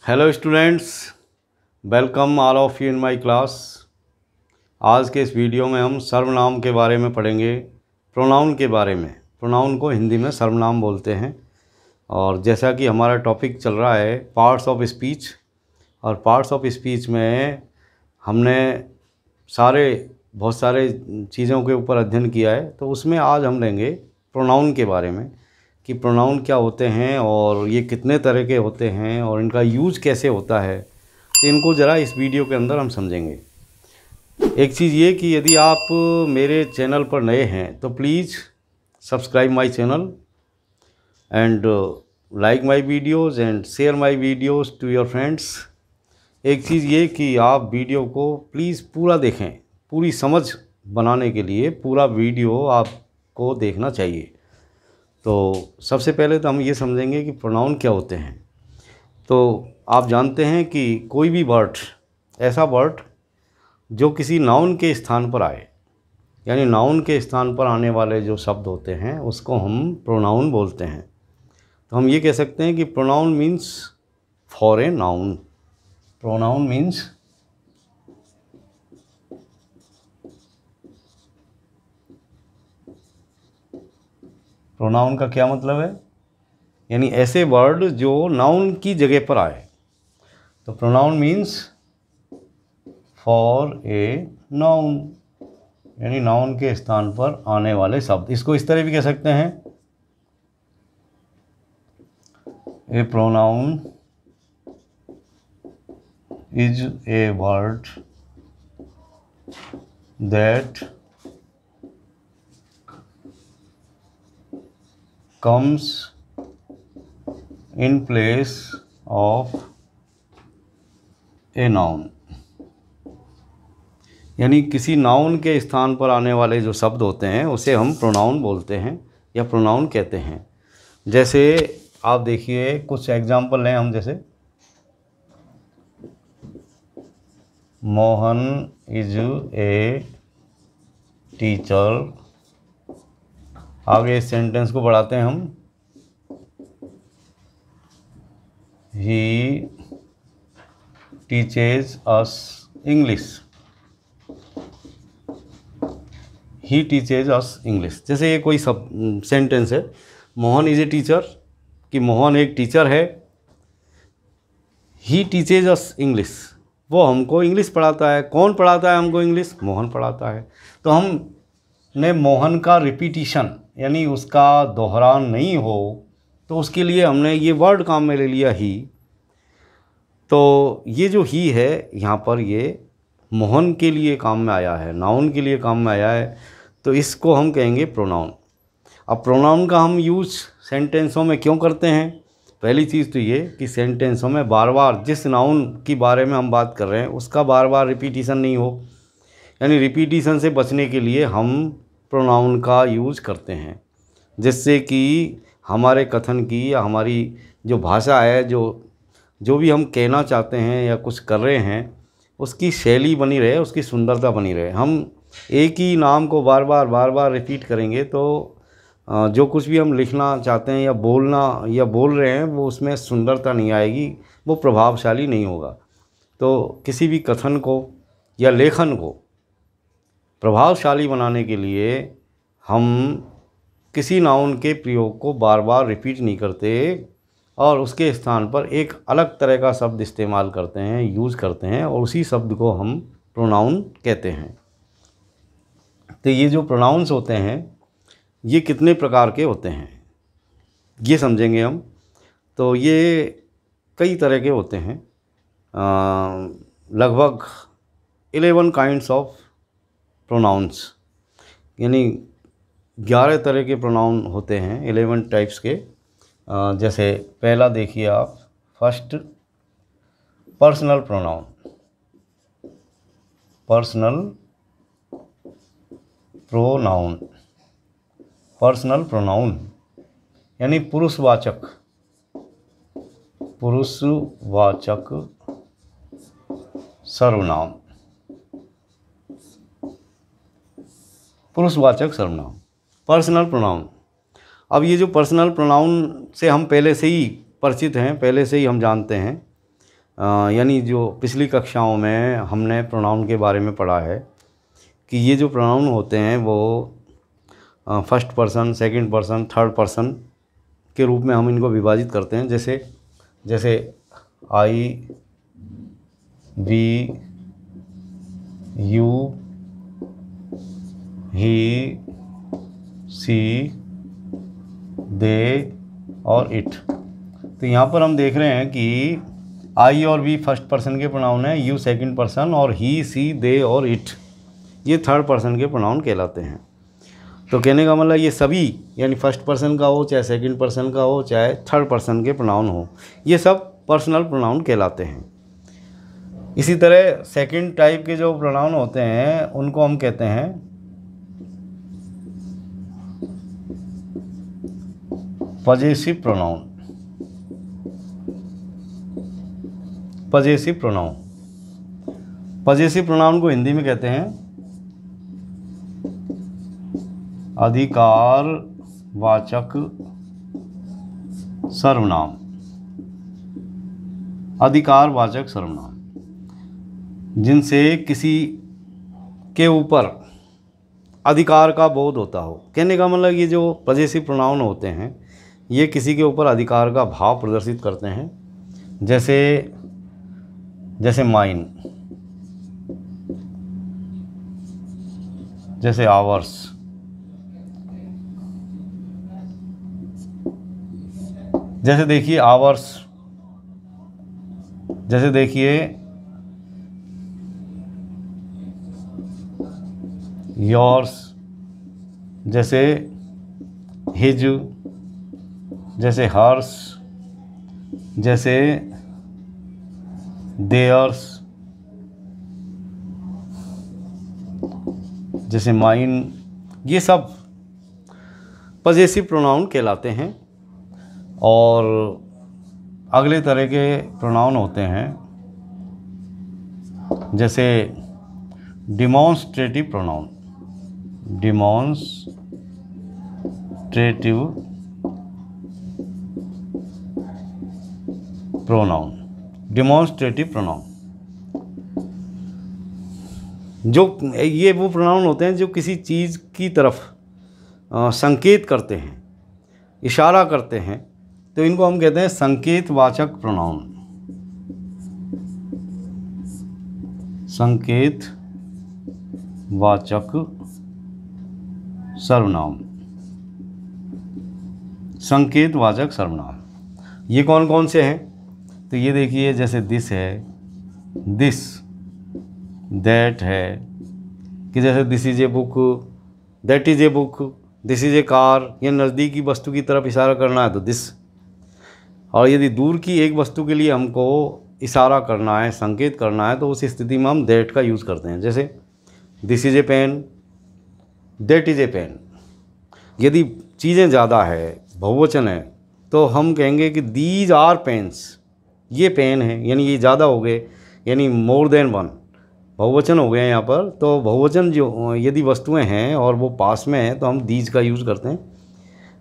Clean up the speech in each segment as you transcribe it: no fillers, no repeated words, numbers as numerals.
Hello students, welcome all of you in my class. आज के इस वीडियो में हम सर्वनाम के बारे में पढ़ेंगे, प्रोनाउन के बारे में। प्रोनाउन को हिंदी में सर्वनाम बोलते हैं। और जैसा कि हमारा टॉपिक चल रहा है पार्ट्स ऑफ स्पीच, और पार्ट्स ऑफ स्पीच में हमने बहुत सारे चीज़ों के ऊपर अध्ययन किया है। तो उसमें आज हम लेंगे प्रोनाउन के बारे में कि प्रोनाउन क्या होते हैं और ये कितने तरह के होते हैं और इनका यूज़ कैसे होता है। तो इनको ज़रा इस वीडियो के अंदर हम समझेंगे। एक चीज़ ये कि यदि आप मेरे चैनल पर नए हैं तो please subscribe my channel and like my videos and share my videos to your friends. एक चीज़ ये कि आप वीडियो को प्लीज़ पूरा देखें। पूरी समझ बनाने के लिए पूरा वीडियो आपको देखना चाहिए। तो सबसे पहले तो हम ये समझेंगे कि प्रोनाउन क्या होते हैं। तो आप जानते हैं कि कोई भी वर्ड, ऐसा वर्ड जो किसी नाउन के स्थान पर आए, यानी नाउन के स्थान पर आने वाले जो शब्द होते हैं उसको हम प्रोनाउन बोलते हैं। तो हम ये कह सकते हैं कि pronoun means for a noun. Pronoun means pronoun का क्या मतलब है, यानी ऐसे वर्ड जो नाउन की जगह पर आए। तो pronoun means for a noun, यानी नाउन के स्थान पर आने वाले शब्द। इसको इस तरह भी कह सकते हैं, a pronoun is a word that comes in place of a noun, यानी किसी नाउन के स्थान पर आने वाले जो शब्द होते हैं उसे हम प्रोनाउन बोलते हैं या प्रोनाउन कहते हैं। जैसे आप देखिए कुछ एग्जाम्पल हैं हम, जैसे मोहन इज ए टीचर। आगे इस सेंटेंस को बढ़ाते हैं हम, ही टीचेज अस इंग्लिश। ही टीचेज अस इंग्लिश। जैसे ये कोई सब सेंटेंस है, मोहन इज ए टीचर, कि मोहन एक टीचर है। ही टीचेज अस इंग्लिश, वो हमको इंग्लिश पढ़ाता है। कौन पढ़ाता है हमको इंग्लिश? मोहन पढ़ाता है। तो हमने मोहन का रिपीटिशन, यानी उसका दोहरान नहीं हो, तो उसके लिए हमने ये वर्ड काम में ले लिया ही। तो ये जो ही है यहाँ पर, ये मोहन के लिए काम में आया है, नाउन के लिए काम में आया है। तो इसको हम कहेंगे प्रोनाउन। अब प्रोनाउन का हम यूज़ सेंटेंसों में क्यों करते हैं? पहली चीज़ तो ये कि सेंटेंसों में बार बार जिस नाउन के बारे में हम बात कर रहे हैं उसका बार बार रिपीटिशन नहीं हो, यानी रिपीटिशन से बचने के लिए हम प्रोनाउन का यूज़ करते हैं, जिससे कि हमारे कथन की या हमारी जो भाषा है, जो भी हम कहना चाहते हैं या कुछ कर रहे हैं, उसकी शैली बनी रहे, उसकी सुंदरता बनी रहे। हम एक ही नाम को बार बार रिपीट करेंगे तो जो कुछ भी हम लिखना चाहते हैं या बोल रहे हैं वो उसमें सुंदरता नहीं आएगी, वो प्रभावशाली नहीं होगा। तो किसी भी कथन को या लेखन को प्रभावशाली बनाने के लिए हम किसी नाउन के प्रयोग को बार बार रिपीट नहीं करते और उसके स्थान पर एक अलग तरह का शब्द इस्तेमाल करते हैं, यूज़ करते हैं, और उसी शब्द को हम प्रोनाउन कहते हैं। तो ये जो प्रोनाउंस होते हैं ये कितने प्रकार के होते हैं ये समझेंगे हम। तो ये कई तरह के होते हैं, लगभग 11 काइंड्स ऑफ प्रोनाउंस, यानी 11 तरह के प्रोनाउन होते हैं, 11 टाइप्स के। जैसे पहला देखिए आप, first personal pronoun. Personal pronoun, personal pronoun यानी पुरुषवाचक सर्वनाम। पुरुषवाचक सर्वनाम, पर्सनल प्रोनाउन। अब ये जो पर्सनल प्रोनाउन से हम पहले से ही परिचित हैं, पहले से ही हम जानते हैं यानी जो पिछली कक्षाओं में हमने प्रोनाउन के बारे में पढ़ा है कि ये जो प्रोनाउन होते हैं वो first person, second person, third person के रूप में हम इनको विभाजित करते हैं। जैसे आई, वी, यू, ही, सी, दे और इट। तो यहाँ पर हम देख रहे हैं कि आई और वी फर्स्ट पर्सन के प्रोनाउन हैं, यू सेकंड पर्सन और ही, सी, दे और इट ये थर्ड पर्सन के प्रोनाउन कहलाते हैं। तो कहने का मतलब ये सभी यानी फर्स्ट पर्सन का हो, चाहे सेकंड पर्सन का हो, चाहे थर्ड पर्सन के प्रोनाउन हो, ये सब पर्सनल प्रोनाउन कहलाते हैं। इसी तरह सेकंड टाइप के जो प्रोनाउन होते हैं उनको हम कहते हैं possessive pronoun. Possessive pronoun, possessive pronoun को हिंदी में कहते हैं अधिकारवाचक सर्वनाम। अधिकारवाचक सर्वनाम जिनसे किसी के ऊपर अधिकार का बोध होता हो। कहने का मतलब ये जो पजेसिव प्रोनाउन होते हैं ये किसी के ऊपर अधिकार का भाव प्रदर्शित करते हैं। जैसे माइन, जैसे आवर्स, जैसे देखिए आवर्स, जैसे देखिए योर्स, जैसे हिज, जैसे हर्स, जैसे देयर्स, जैसे माइन, ये सब पजेसिव प्रोनाउन कहलाते हैं। और अगले तरह के प्रोनाउन होते हैं जैसे demonstrative pronoun. Demonstrative pronoun, demonstrative pronoun जो ये वो प्रोनाउन होते हैं जो किसी चीज़ की तरफ संकेत करते हैं, इशारा करते हैं, तो इनको हम कहते हैं संकेतवाचक प्रोनाउन। संकेतवाचक सर्वनाम, संकेतवाचक सर्वनाम ये कौन कौन से हैं? तो ये देखिए जैसे दिस है, दिस, दैट है, कि जैसे this is a book, that is a book, this is A car, ये नज़दीकी वस्तु की तरफ इशारा करना है तो दिस। और यदि दूर की एक वस्तु के लिए हमको इशारा करना है, संकेत करना है, तो उस स्थिति में हम दैट का यूज़ करते हैं। जैसे this is a pen, that is a pen. यदि चीज़ें ज़्यादा है, बहुवचन है, तो हम कहेंगे कि दीज आर पेन्स, ये पेन है, यानी ये ज़्यादा हो गए, यानी मोर देन वन, बहुवचन हो गए यहाँ पर। तो बहुवचन जो यदि वस्तुएं हैं और वो पास में हैं तो हम दीज का यूज़ करते हैं।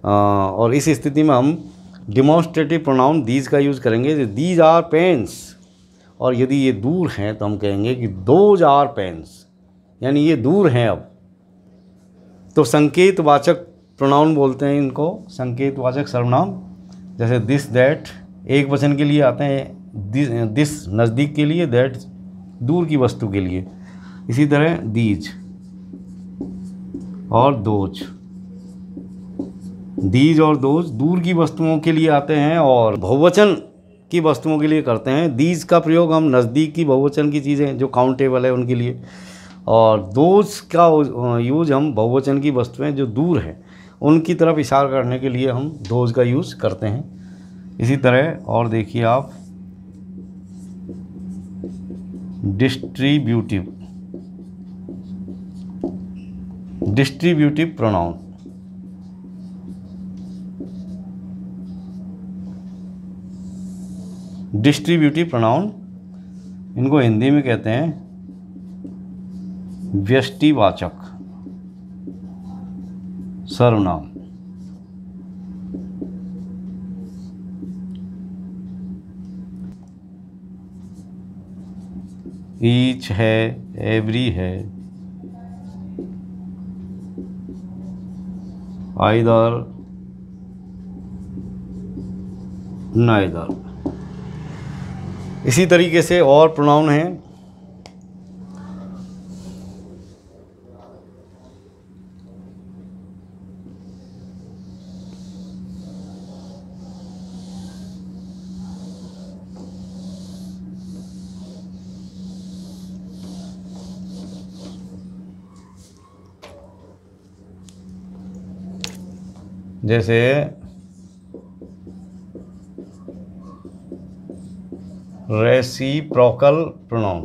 और इस स्थिति में हम डिमॉन्स्ट्रेटिव प्रोनाउन दीज का यूज़ करेंगे, दीज आर पेन्स। और यदि ये दूर हैं तो हम कहेंगे कि दोज आर पेन्स, यानी ये दूर हैं अब। तो संकेतवाचक प्रोनाउन बोलते हैं इनको, संकेतवाचक सर्वनाम। जैसे दिस, दैट एक वचन के लिए आते हैं, दिस नज़दीक के लिए, दैट दूर की वस्तु के लिए। इसी तरह दीज और दोज, दीज और दोज दूर की वस्तुओं के लिए आते हैं और बहुवचन की वस्तुओं के लिए करते हैं। दीज का प्रयोग हम नज़दीक की बहुवचन की चीज़ें जो काउंटेबल है उनके लिए, और दोज का यूज़ हम बहुवचन की वस्तुएं जो दूर हैं उनकी तरफ इशारा करने के लिए हम दोज का यूज़ करते हैं। इसी तरह और देखिए आप distributive, distributive pronoun. Distributive pronoun इनको हिंदी में कहते हैं व्यष्टिवाचक सर्वनाम। ईच है, एवरी है, आइदर, नाइदर। इसी तरीके से और प्रोनाउन हैं। जैसे रेसिप्रोकल प्रोनाउन,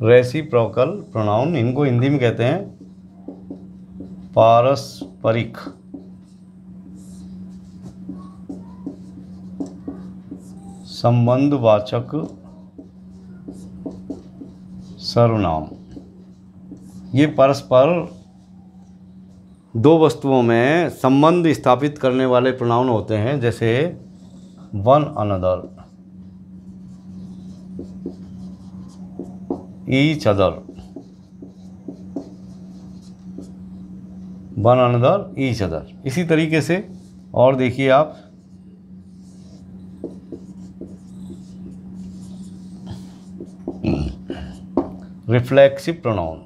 रेसिप्रोकल प्रोनाउन इनको हिंदी में कहते हैं पारस्परिक संबंधवाचक सर्वनाम। ये परस्पर दो वस्तुओं में संबंध स्थापित करने वाले प्रोनाउन होते हैं, जैसे one another, each other, one another, each other. इसी तरीके से और देखिए आप, रिफ्लेक्सिव प्रोनाउन,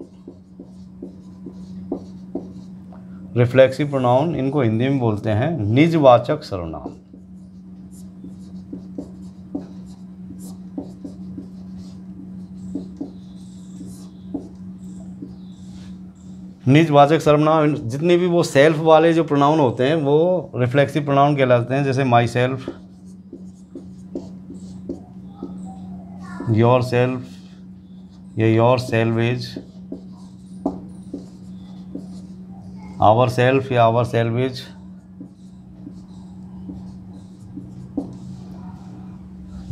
रिफ्लेक्सिव प्रोनाउन इनको हिंदी में बोलते हैं निजवाचक सर्वनाम। निजवाचक सर्वनाम जितने भी वो सेल्फ वाले जो प्रोनाउन होते हैं वो रिफ्लेक्सिव प्रोनाउन कहलाते हैं, जैसे माई सेल्फ, योर सेल्फ या योर सेल्वेज, आवर सेल्फ या आवर सेल्वेज,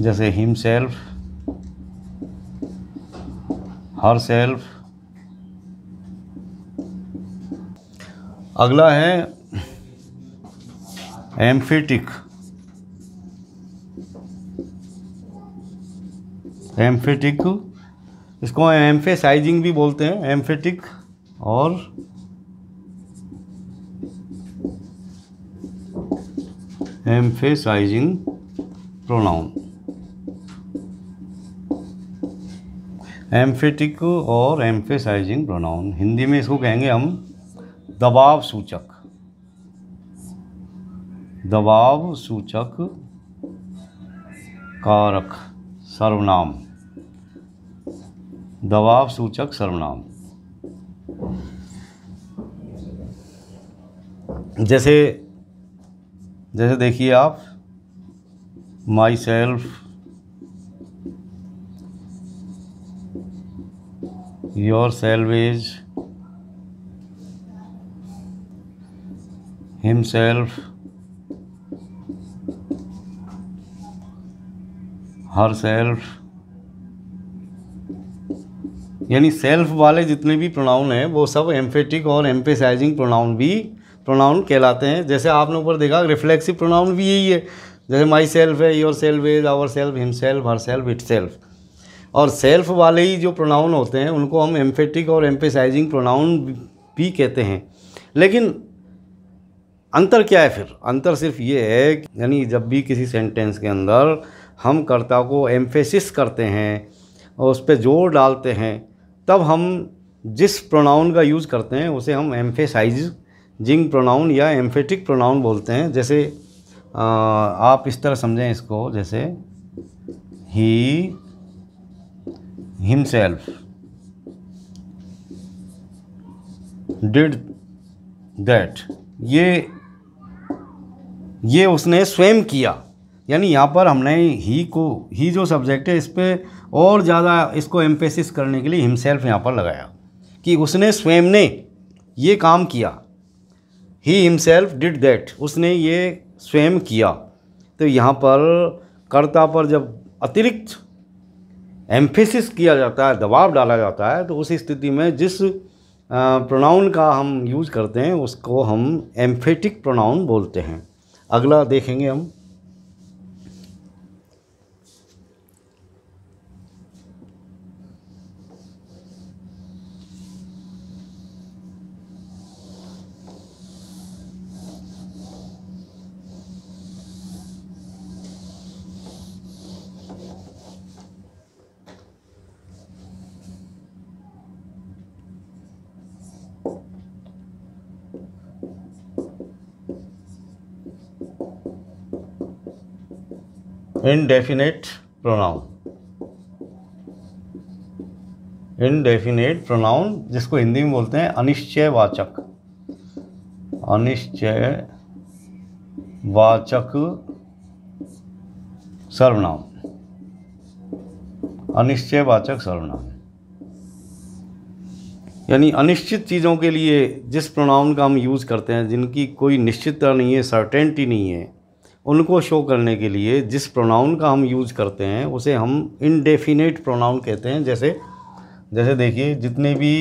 जैसे हिम सेल्फ, हर सेल्फ। अगला है एम्फेटिक, एम्फेटिक इसको एम्फेसाइजिंग भी बोलते हैं, एम्फेटिक और एम्फेसाइजिंग प्रोनाउन। एम्फेटिक और एम्फेसाइजिंग प्रोनाउन हिंदी में इसको कहेंगे हम दबाव सूचक, दबाव सूचक कारक सर्वनाम, दबाव सूचक सर्वनाम। जैसे जैसे देखिए आप, my self, your salvage, himself, her self. यानी सेल्फ वाले जितने भी प्रोनाउन हैं वो सब एम्फेटिक और एम्फेसाइजिंग प्रोनाउन भी प्रोनाउन कहलाते हैं। जैसे आपने ऊपर देखा रिफ्लेक्सिव प्रोनाउन भी यही है, जैसे माई सेल्फ है, yourselves, ourself, himself, herself, itself. और सेल्फ वाले ही जो प्रोनाउन होते हैं उनको हम एम्फेटिक और एम्फेसाइजिंग प्रोनाउन भी कहते हैं। लेकिन अंतर क्या है फिर? अंतर सिर्फ ये है यानी जब भी किसी सेंटेंस के अंदर हम कर्ता को एम्फेसिस करते हैं और उस पर जोर डालते हैं, तब हम जिस प्रोनाउन का यूज़ करते हैं उसे हम एम्फेसाइजिंग प्रोनाउन या एम्फेटिक प्रोनाउन बोलते हैं। जैसे आप इस तरह समझें इसको, जैसे ही, हिमसेल्फ, डिड दैट, ये उसने स्वयं किया। यानी यहाँ पर हमने ही जो सब्जेक्ट है इस पर और ज़्यादा इसको एम्फेसिस करने के लिए हिमसेल्फ यहाँ पर लगाया कि उसने स्वयं ने ये काम किया। ही हिमसेल्फ डिड दैट, उसने ये स्वयं किया। तो यहाँ पर कर्ता पर जब अतिरिक्त एम्फेसिस किया जाता है, दबाव डाला जाता है, तो उस स्थिति में जिस प्रोनाउन का हम यूज़ करते हैं उसको हम एम्फेटिक प्रोनाउन बोलते हैं। अगला देखेंगे हम इनडेफिनेट प्रोनाउन, इनडेफिनेट प्रोनाउन जिसको हिंदी में बोलते हैं अनिश्चयवाचक, अनिश्चयवाचक सर्वनाम, अनिश्चयवाचक सर्वनाम। यानी अनिश्चित चीज़ों के लिए जिस प्रोनाउन का हम यूज़ करते हैं, जिनकी कोई निश्चितता नहीं है, सर्टेनिटी नहीं है, उनको शो करने के लिए जिस प्रोनाउन का हम यूज़ करते हैं उसे हम इनडेफिनेट प्रोनाउन कहते हैं। जैसे देखिए, जितने भी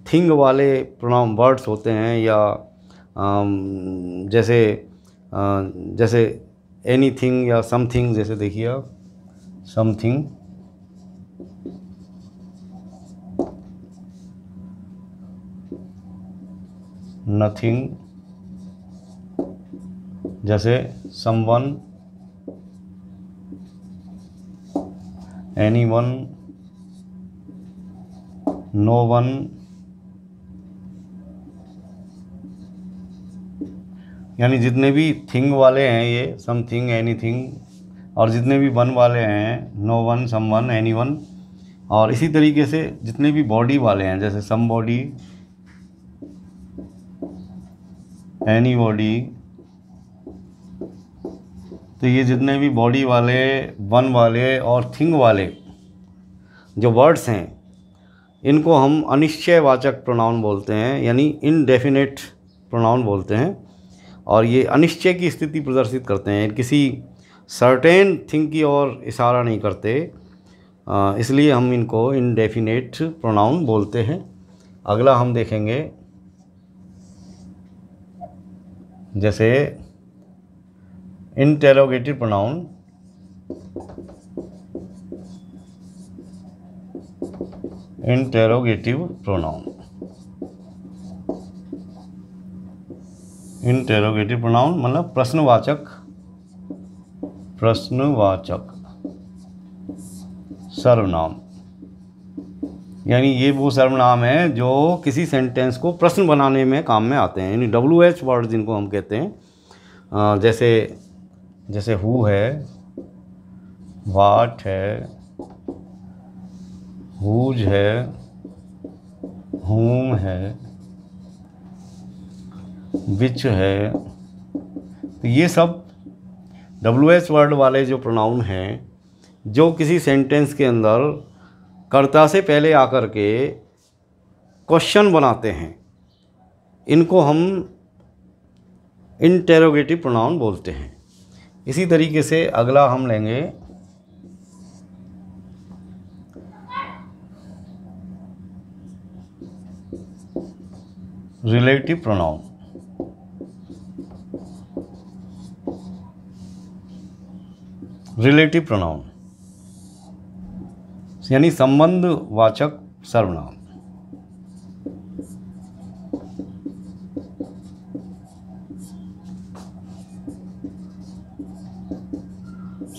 थिंग वाले प्रोनाउन वर्ड्स होते हैं, या जैसे एनीथिंग या समथिंग, जैसे देखिए आप समथिंग, नथिंग, जैसे समवन, एनीवन, नो वन, यानी जितने भी थिंग वाले हैं ये समथिंग, एनीथिंग, और जितने भी वन वाले हैं नो वन, सम वन, एनी वन, और इसी तरीके से जितने भी बॉडी वाले हैं जैसे सम बॉडी, एनी बॉडी, तो ये जितने भी बॉडी वाले, वन वाले और थिंग वाले जो वर्ड्स हैं, इनको हम अनिश्चयवाचक प्रोनाउन बोलते हैं, यानी इनडेफिनेट प्रोनाउन बोलते हैं। और ये अनिश्चय की स्थिति प्रदर्शित करते हैं, किसी सर्टेन थिंग की ओर इशारा नहीं करते, इसलिए हम इनको इनडेफिनेट प्रोनाउन बोलते हैं। अगला हम देखेंगे, जैसे interrogative pronoun, interrogative pronoun, interrogative pronoun मतलब प्रश्नवाचक, प्रश्नवाचक सर्वनाम। यानी ये वो सर्वनाम है जो किसी सेंटेंस को प्रश्न बनाने में काम में आते हैं, यानी WH वर्ड जिनको हम कहते हैं। जैसे हु है, वाट है, हुज है, हुम है, विच है, तो ये सब WH वर्ड वाले जो प्रोनाउन हैं, जो किसी सेंटेंस के अंदर कर्ता से पहले आकर के क्वेश्चन बनाते हैं, इनको हम इंटेरोगेटिव प्रोनाउन बोलते हैं। इसी तरीके से अगला हम लेंगे रिलेटिव प्रोनाउन, रिलेटिव प्रोनाउन यानी संबंधवाचक सर्वनाम,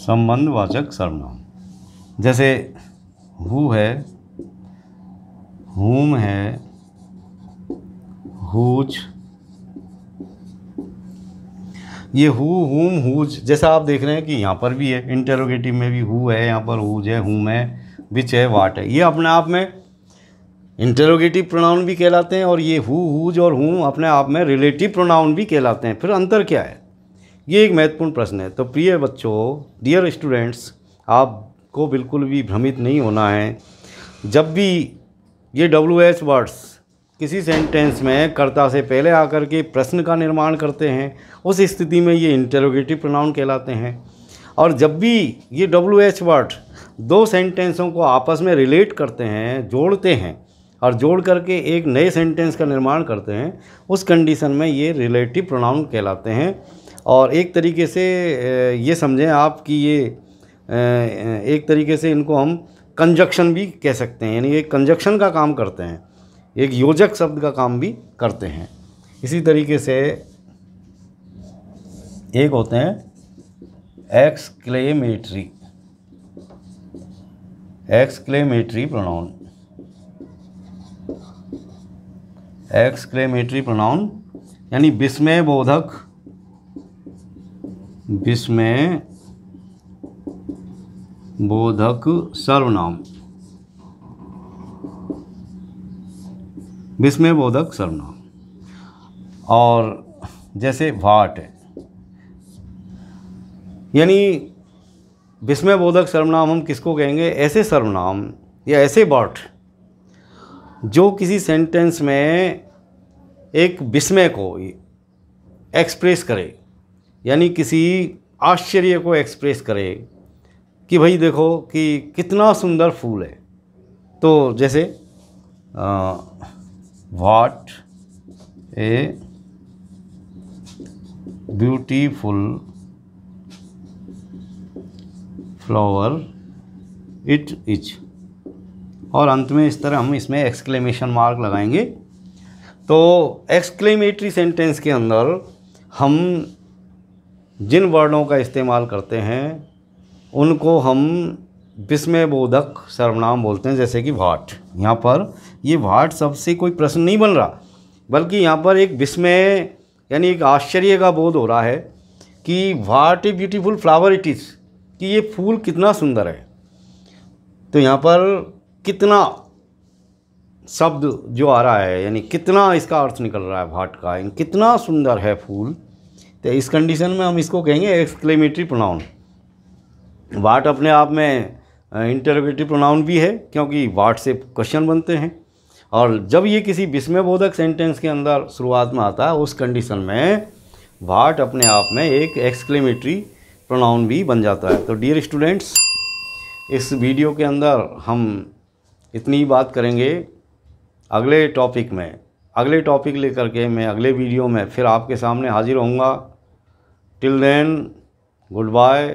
संबंधवाचक सर्वनाम। जैसे हु है, हुम है, हुज, ये हु, हुम, हुज जैसा आप देख रहे हैं कि यहाँ पर भी है, इंटेरोगेटिव में भी हु है, यहाँ पर हुज है, हुम है, विच है, वाट है। ये अपने आप में इंटेरोगेटिव प्रोनाउन भी कहलाते हैं, और ये हु, हुज और हुम अपने आप में रिलेटिव प्रोनाउन भी कहलाते हैं। फिर अंतर क्या है, ये एक महत्वपूर्ण प्रश्न है। तो प्रिय बच्चों, डियर स्टूडेंट्स, आपको बिल्कुल भी भ्रमित नहीं होना है। जब भी ये WH वर्ड्स किसी सेंटेंस में कर्ता से पहले आकर के प्रश्न का निर्माण करते हैं, उस स्थिति में ये इंटेरोगेटिव प्रोनाउन कहलाते हैं। और जब भी ये WH वर्ड दो सेंटेंसों को आपस में रिलेट करते हैं, जोड़ते हैं, और जोड़ करके एक नए सेंटेंस का निर्माण करते हैं, उस कंडीशन में ये रिलेटिव प्रोनाउन कहलाते हैं। और एक तरीके से ये समझें आप कि ये एक तरीके से इनको हम कंजक्शन भी कह सकते हैं, यानी एक कंजक्शन का काम करते हैं, एक योजक शब्द का काम भी करते हैं। इसी तरीके से एक होते हैं exclamatory, exclamatory pronoun, exclamatory pronoun यानी विस्मयबोधक सर्वनाम, विस्मयबोधक सर्वनाम। और जैसे व्हाट है, यानी विस्मयबोधक सर्वनाम हम किसको कहेंगे? ऐसे सर्वनाम या ऐसे वर्ड जो किसी सेंटेंस में एक विस्मय को एक्सप्रेस करे, यानी किसी आश्चर्य को एक्सप्रेस करे कि भाई देखो कि कितना सुंदर फूल है। तो जैसे what a beautiful flower it is, और अंत में इस तरह हम इसमें एक्सक्लेमेशन मार्क लगाएंगे। तो एक्सक्लेमेटरी सेंटेंस के अंदर हम जिन वर्डों का इस्तेमाल करते हैं उनको हम विस्मयबोधक सर्वनाम बोलते हैं। जैसे कि व्हाट, यहाँ पर ये व्हाट शब्द से कोई प्रश्न नहीं बन रहा, बल्कि यहाँ पर एक विस्मय यानी एक आश्चर्य का बोध हो रहा है कि what a beautiful flower it is, कि ये फूल कितना सुंदर है। तो यहाँ पर कितना शब्द जो आ रहा है, यानी कितना इसका अर्थ निकल रहा है व्हाट का, यानी कितना सुंदर है फूल। तो इस कंडीशन में हम इसको कहेंगे एक्सक्लेमेटरी प्रोनाउन। व्हाट अपने आप में इंटरोगेटिव प्रोनाउन भी है, क्योंकि व्हाट से क्वेश्चन बनते हैं, और जब ये किसी विस्मयबोधक सेंटेंस के अंदर शुरुआत में आता है उस कंडीशन में व्हाट अपने आप में एक एक्सक्लेमेटरी प्रोनाउन भी बन जाता है। तो डियर स्टूडेंट्स, इस वीडियो के अंदर हम इतनी ही बात करेंगे। अगले टॉपिक लेकर के मैं अगले वीडियो में फिर आपके सामने हाजिर होऊंगा। Till then, good bye.